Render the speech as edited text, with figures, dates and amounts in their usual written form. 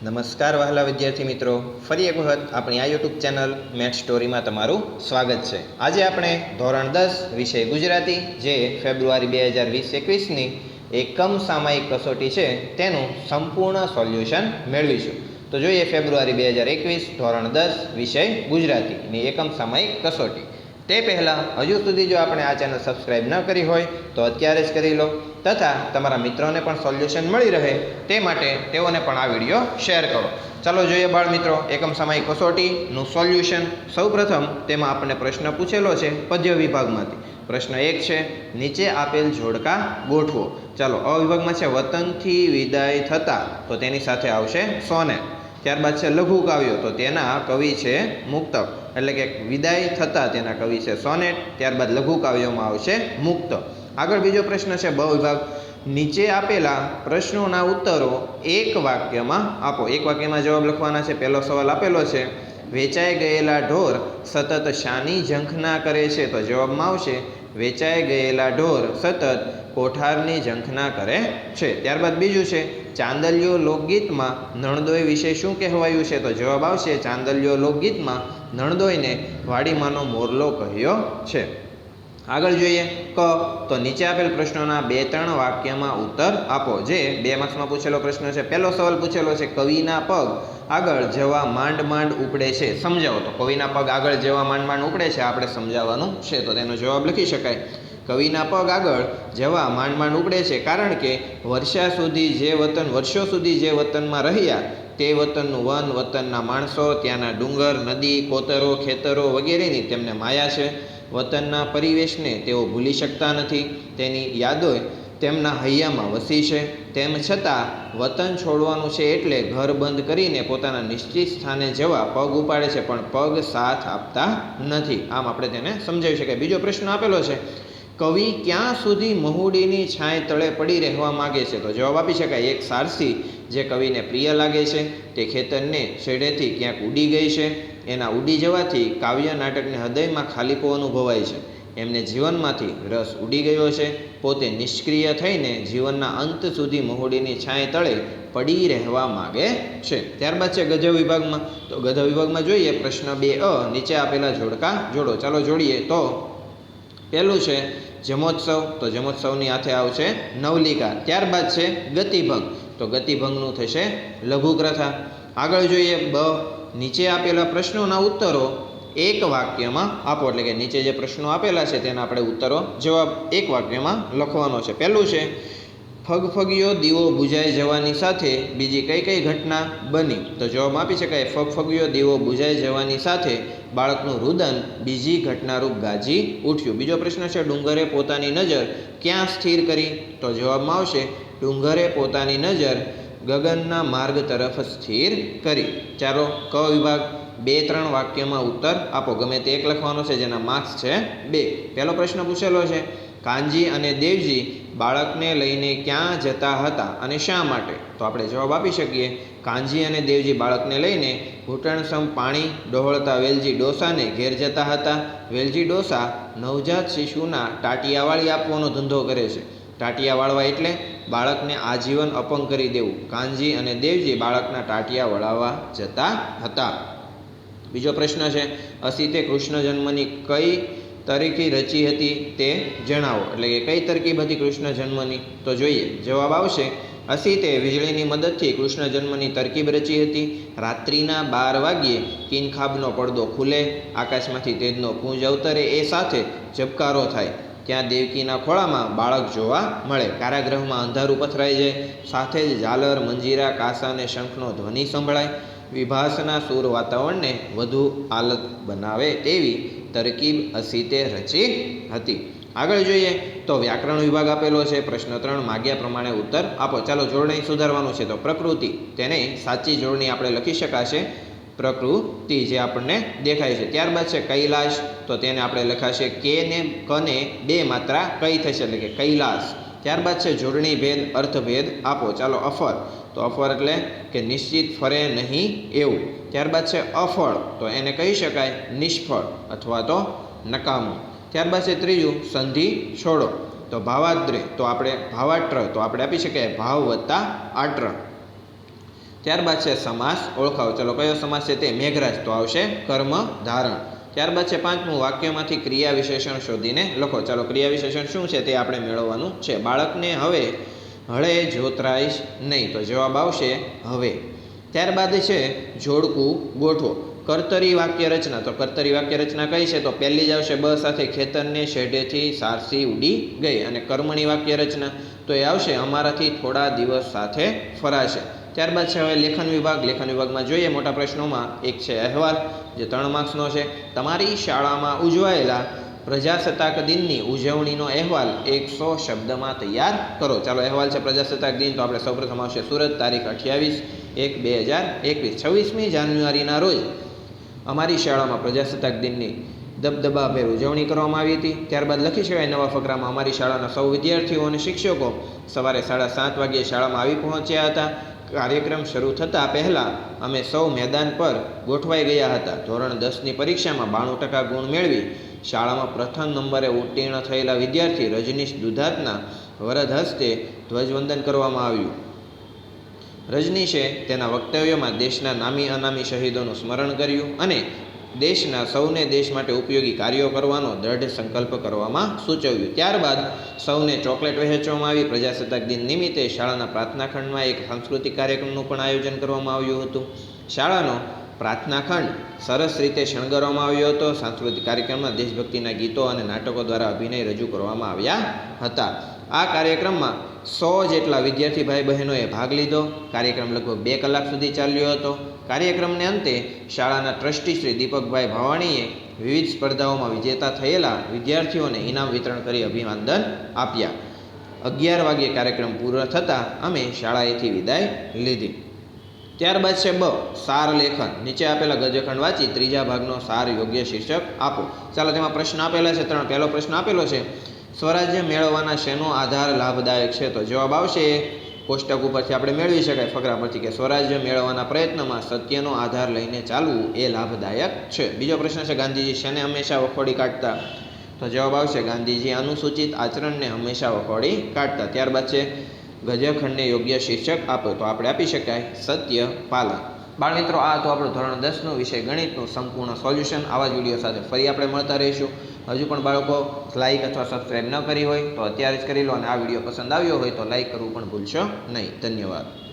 નમસ્કાર વહાલા વિદ્યાર્થી મિત્રો, ફરી એક વખત આપણી આ યુટ્યુબ ચેનલ મેથ્સ સ્ટોરીમાં તમારું સ્વાગત છે। આજે આપણે ધોરણ 10 વિષય ગુજરાતી જે ફેબ્રુઆરી 2020-21ની એકમ સામયિક કસોટી છે તેનું સંપૂર્ણ સોલ્યુશન મેળવીશું। તો જોઈએ ફેબ્રુઆરી 2021 ધોરણ 10 વિષય ગુજરાતીની એકમ સામયિક કસોટી। તે પહેલાં હજુ સુધી જો આપણે આ ચેનલ સબસ્ક્રાઇબ ન કરી હોય તો અત્યારે જ કરી લો તથા તમારા મિત્રોને પણ સોલ્યુશન મળી રહે તે માટે તેઓને પણ આ વિડીયો શેર કરો। ચાલો જોઈએ બાળ મિત્રો એકમ સામયિક કસોટીનું સોલ્યુશન। સૌપ્રથમ તેમાં આપણને પ્રશ્ન પૂછેલો છે પદ્ય વિભાગમાંથી। પ્રશ્ન 1 છે, નીચે આપેલ જોડકા ગોઠવો। ચાલો અ વિભાગમાં છે વતનથી વિદાય થતા, તો તેની સાથે આવશે સોનેટ। ત્યારબાદ છે લઘુ કાવ્યો, તો તેના કવિ છે મુક્તક, એટલે કે વિદાય થતા તેના કવિ છે સોનેટ। ત્યારબાદ લઘુ કાવ્યોમાં આવશે મુક્ત। આગળ બીજો પ્રશ્ન છે બ વિભાગ, નીચે આપેલા પ્રશ્નોના ઉત્તરો એક વાક્યમાં આપો। એક વાક્યમાં જવાબ લખવાના છે। પહેલો સવાલ આપેલો છે, વેચાઈ ગયેલા ઢોર સતત શાની ઝંખના કરે છે? તો જવાબમાં આવશે વેચાઈ ગયેલા ઢોર સતત કોઠારની ઝંખના કરે છે। ત્યારબાદ બીજું છે, ચાંદલિયો લોકગીતમાં નણદોઈ વિશે શું કહેવાયું છે? તો જવાબ આવશે ચાંદલિયો લોકગીતમાં નણદોઈને વાડીમાંનો મોરલો કહ્યો છે। આગળ જોઈએ ક, તો નીચે આપેલ પ્રશ્નોના 2-3 વાક્યમાં ઉત્તર આપો। જે 2 માર્ક્સમાં પૂછેલો પ્રશ્ન છે। પહેલો સવાલ પૂછેલો છે, કવિના પગ આગળ જવા માંડ માંડ ઉપડે છે, સમજાવો। તો કવિના પગ આગળ જવા માંડ માંડ ઉપડે છે આપણે સમજાવવાનું છે, તો તેનો જવાબ લખી શકાય કવિના પગ આગળ જવા માંડ માંડ ઉપડે છે કારણ કે વર્ષો સુધી જે વતનમાં રહ્યા તે વતનનું વન, વતનના માણસો, ત્યાંના ડુંગર, નદી, કોતરો, ખેતરો વગેરેની તેમને માયા છે। વતનના પરિવેશને તેઓ ભૂલી શકતા નથી, તેની યાદો તેમના હૈયામાં વસી છે। તેમ છતાં વતન છોડવાનું છે એટલે ઘર બંધ કરીને પોતાના નિશ્ચિત સ્થાને જવા પગ ઉપાડે છે, પણ પગ સાથ આપતા નથી। આમ આપણે તેને સમજાવી શકાય। બીજો પ્રશ્ન આપેલો છે, કવિ ક્યાં સુધી મહુડીની છાંય તળે પડી રહેવા માગે છે? તો જવાબ આપી શકાય એક સારસી જે કવિને પ્રિય લાગે છે તે ખેતરને છેડેથી ક્યાંક ઉડી ગઈ છે। એના ઉડી જવાથી કાવ્ય નાટકને હૃદયમાં ખાલીપો અનુભવાય છે। એમને જીવનમાંથી રસ ઉડી ગયો છે, પોતે નિષ્ક્રિય થઈને જીવનના અંત સુધી મહુડીની છાંય તળે પડી રહેવા માગે છે। ત્યારબાદ છે ગદ્ય વિભાગમાં, તો ગદ્ય વિભાગમાં જોઈએ પ્રશ્ન 2 નીચે આપેલા જોડકા જોડો। ચાલો જોડીએ। તો પહેલું છે જમોત્સવ, તો જમોત્સવની હાથે આવશે નવલિકા। ત્યારબાદ છે ગતિભંગ, તો ગતિભંગનું થશે લઘુકથા। આગળ જોઈએ બ, નીચે આપેલા પ્રશ્નોના ઉત્તરો એક વાક્યમાં આપો, એટલે કે નીચે જે પ્રશ્નો આપેલા છે તેના આપણે ઉત્તરો જવાબ એક વાક્યમાં લખવાનો છે। પહેલું છે, ફગફગિયો દીવો બુઝાઈ જવાની સાથે બીજી કઈ કઈ ઘટના બની? તો જવાબ આપી શકાય ફગફગિયો દીવો બુઝાઈ જવાની સાથે બાળકનું રુદન બીજી ઘટનારૂપ ગાજી ઉઠ્યું। બીજો પ્રશ્ન છે, ડુંગરે પોતાની નજર ક્યાં સ્થિર કરી? તો જવાબમાં આવશે ડુંગરે પોતાની નજર ગગનના માર્ગ તરફ સ્થિર કરી। ચાલો ક વિભાગ, 2-3 વાક્યમાં ઉત્તર આપો, ગમે તે એક લખવાનો છે જેના માર્ક્સ છે 2। પહેલો પ્રશ્ન પૂછેલો છે, કાનજી અને દેવજી બાળકને લઈને ક્યાં જતા હતા અને શા માટે? તો આપણે જવાબ આપી શકીએ કાનજી અને દેવજી બાળકને લઈને ઘૂંટણસમ પાણી ડહોળતા વેલજી ડોસાને ઘેર જતા હતા। વેલજી ડોસા નવજાત શિશુના ટાટિયા વાળી આપવાનો ધંધો કરે છે। ટાટિયા વાળવા એટલે બાળકને આજીવન અપંગ કરી દેવું। કાનજી અને દેવજી બાળકના ટાટિયા વળાવવા જતા હતા। બીજો પ્રશ્ન છે, અસીતે કૃષ્ણ જન્મની કઈ તરીકી રચી હતી તે જણાવો, એટલે કે કઈ તરકીબ હતી કૃષ્ણ જન્મની? તો જોઈએ જવાબ આવશે અસીતે વીજળીની મદદથી કૃષ્ણ જન્મની તરકીબ રચી હતી। રાત્રિના 12 વાગ્યે કિનખાબનો પડદો ખુલે, આકાશમાંથી તેજનો પુંજ અવતરે, એ સાથે ઝબકારો થાય, ત્યાં દેવકીના ખોળામાં બાળક જોવા મળે, કારાગૃહમાં અંધારું પથરાઈ જાય, સાથે જ ઝાલર, મંજીરા, કાસા અને શંખનો ધ્વનિ સંભળાય, વિભાસના સૂર વાતાવરણને વધુ આહલાદ બનાવે તેવી તરકીબ અસીતે રચી હતી। આગળ જોઈએ તો વ્યાકરણ વિભાગ આપેલો છે। પ્રશ્ન 3 માગ્યા પ્રમાણે ઉત્તર આપો। ચાલો જોડણી સુધારવાનું છે। તો પ્રકૃતિ, તેને સાચી જોડણી આપણે લખી શકાશે પ્રકૃતિ, જે આપણને દેખાય છે। ત્યારબાદ છે કૈલાશ, તો તેને આપણે લખાશે કે ને કને 2 માત્રા કઈ થશે, એટલે કે કૈલાસ। ત્યારબાદ છે જોડણી ભેદ, અર્થભેદ આપો। ચાલો અફર, તો અફર એટલે કે નિશ્ચિત ફરે નહીં એવું। ત્યારબાદ છે અફળ, તો એને કહી શકાય નિષ્ફળ અથવા તો નકામું। ત્યારબાદ છે ત્રીજું સંધિ છોડો, તો ભાવાદ્રે, તો આપણે ભાવાટ્ર, તો આપણે આપી શકીએ ભાવ વત્તા આટ્ર। ત્યારબાદ છે સમાસ ઓળખાવો. ચલો કયો સમાસ છે તે? મેઘરાજ, તો આવશે કર્મ ધારણ. ત્યારબાદ છે 5મું, વાક્યમાંથી ક્રિયા વિશેષણ શોધીને લખો. ચાલો ક્રિયા વિશેષણ શું છે તે આપણે મેળવવાનું છે. બાળકને હવે હળે જોતરાઈશ નહીં, તો જવાબ આવશે હવે. ત્યારબાદ છે જોડકું ગોઠવો. કર્તરી વાક્ય રચના, તો કર્તરી વાક્ય રચના કઈ છે? તો પહેલી જ આવશે બ સાથે, ખેતરને શેઢેથી સારસી ઉડી ગઈ. અને કર્મણી વાક્ય રચના તો એ આવશે અમારાથી થોડા દિવસ સાથે ફરાશે. ત્યારબાદ છે હવે લેખન વિભાગ. લેખન વિભાગમાં જોઈએ મોટા પ્રશ્નોમાં એક છે અહેવાલ, જે 3 માર્ક્સનો છે. તમારી શાળામાં ઉજવાયેલા પ્રજાસત્તાક દિનની ઉજવણીનો અહેવાલ 100 શબ્દમાં તૈયાર કરો. ચાલો અહેવાલ છે પ્રજાસત્તાક દિન, તો આપણે સૌપ્રથમ આવશે સુરત, તારીખ 28/1/2021. 26મી જાન્યુઆરીના રોજ અમારી શાળામાં પ્રજાસત્તાક દિનની દબદબાભેર ઉજવણી કરવામાં આવી હતી. ત્યારબાદ લખી શકાય નવા ફકરામાં, અમારી શાળાના સૌ વિદ્યાર્થીઓ અને શિક્ષકો સવારે 7:30 વાગ્યે શાળામાં આવી પહોંચ્યા હતા. કાર્યક્રમ શરૂ થતાં પહેલાં અમે સૌ મેદાન પર ગોઠવાઈ ગયા હતા. ધોરણ 10ની પરીક્ષામાં 92% ગુણ મેળવી શાળામાં પ્રથમ નંબરે ઉત્તીર્ણ થયેલા વિદ્યાર્થી રજનીશ દુધાતના વરદ હસ્તે ધ્વજવંદન કરવામાં આવ્યું. રજનીશે તેના વક્તવ્યમાં દેશના નામી અનામી શહીદોનું સ્મરણ કર્યું અને દેશના સૌને દેશ માટે ઉપયોગી કાર્યો કરવાનો દૃઢ સંકલ્પ કરવામાં સૂચવ્યું. ત્યારબાદ સૌને ચોકલેટ વહેંચવામાં આવી. પ્રજાસત્તાક દિન નિમિત્તે શાળાના પ્રાર્થના ખંડમાં એક સાંસ્કૃતિક કાર્યક્રમનું પણ આયોજન કરવામાં આવ્યું હતું. શાળાનો પ્રાર્થના ખંડ સરસ રીતે શણગારવામાં આવ્યો હતો. સાંસ્કૃતિક કાર્યક્રમમાં દેશભક્તિના ગીતો અને નાટકો દ્વારા અભિનય રજૂ કરવામાં આવ્યા હતા. આ કાર્યક્રમમાં 100 જેટલા વિદ્યાર્થી ભાઈ બહેનોએ ભાગ લીધો. કાર્યક્રમ લગભગ 2 કલાક સુધી ચાલ્યો હતો. કાર્યક્રમને અંતે શાળાના ટ્રસ્ટી શ્રી દીપકભાઈ ભાવાણીએ વિવિધ સ્પર્ધાઓમાં વિજેતા થયેલા વિદ્યાર્થીઓને ઇનામ વિતરણ કરી અભિનંદન આપ્યા. 11 વાગ્યે કાર્યક્રમ પૂરો થતાં અમે શાળાએથી વિદાય લીધી. ત્યારબાદ છે બ, સાર લેખન. નીચે આપેલા ગદ્યખંડ વાંચી ત્રીજા ભાગનો સાર યોગ્ય શીર્ષક આપો. ચાલો તેમાં પ્રશ્ન આપેલા છે 3. પહેલો પ્રશ્ન આપેલો છે, સ્વરાજ્ય મેળવવાના શેનો આધાર લાભદાયક છે? તો જવાબ આવશે કોષ્ટક ઉપરથી આપણે મેળવી શકાય ફકરા પરથી કે સ્વરાજ્ય મેળવવાના પ્રયત્નમાં સત્યનો આધાર લઈને ચાલવું એ લાભદાયક છે. બીજો પ્રશ્ન છે, ગાંધીજી શેને હંમેશા વખોડી કાઢતા? તો જવાબ આવશે ગાંધીજી અનુસૂચિત આચરણને હંમેશા વખોડી કાઢતા. ત્યારબાદ છે ગદ્યખંડને યોગ્ય શીર્ષક આપો. તો આપણે આપી શકાય સત્ય પાલન. બાળમિત્રો, આ તો આપણું ધોરણ 10નું વિષય ગણિતનું સંપૂર્ણ સોલ્યુશન. આવા જ વિડીયો સાથે ફરી આપણે મળતા રહીશું. હજુ પણ બાળકો લાઇક અથવા સબસ્ક્રાઈબ ન કરી હોય તો અત્યારે જ કરી લો, અને આ વિડીયો પસંદ આવ્યો હોય તો લાઇક કરવું પણ ભૂલશો નહીં. ધન્યવાદ.